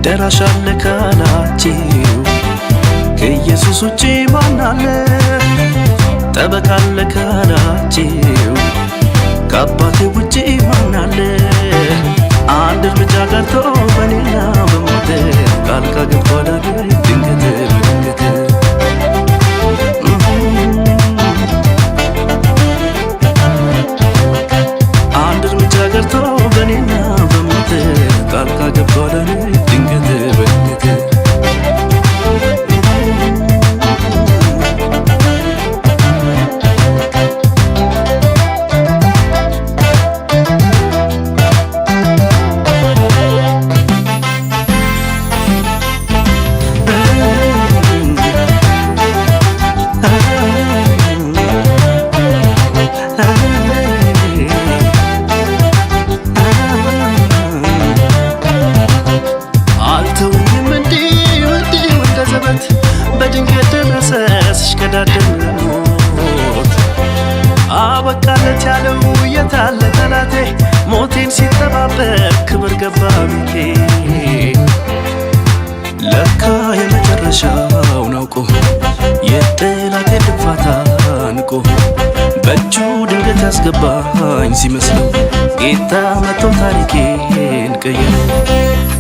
ደራሽ አለ ካላችሁ ከኢየሱስ ውጪ ማን አለ? ጠበቃ አለ ካላችሁ ከአባቴ ውጪ ማን አለ? አንድ እርምጃ ቀርቶ በኔና በሞቴ ጣልቃ ገብቷል ድንገት በድንገት አንድ እርምጃ ቀርቶ በኔና በሞቴ ጣልቃ ገብቷል ድንገት በድንገት በድንገት ደረሰ ሲሽከዳደም ለሞት አበቃለት ያለው የታለ ጠላቴ ሞቴን ሲጠባበቅ ክብር ገባ ቤቴ ለካ የመጨረሻውን አውቆ የጠላቴ ድንፋታ ንቆ በእጁ ድንገት ያስገባኝ ሲመስለው ጌታ መጥቶ ታሪኬን ቀየረው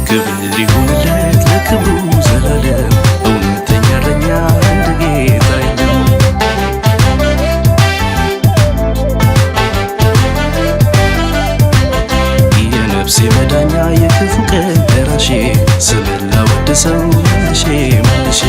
ክብር ይሁንለት ለክብሩ ዘላለም እውነተኛ እረኛ እንደ ጌታ የለም የነፍሴ መዳኛ የክፉ ቀን ደራሼ ስምህን ላወድሰው መልሼ መልሼ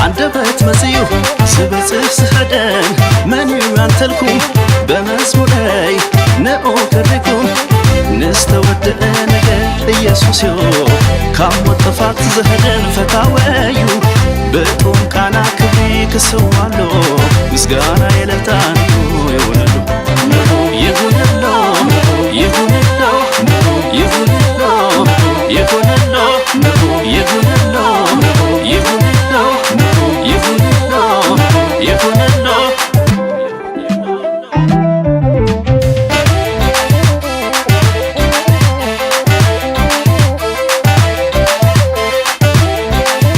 አንደበት መስዩ ስበጽፍ ስኸደን መን አንተልኩም በመስሙረይ ነኦ ከሪኩም ንስተወደአ ነገር ኢየሱስ ዮ ካሞት ጥፋት ዘኸደን ፈታወዩ በጦም ቃና ክብሪ ክስዋሎ ምስጋና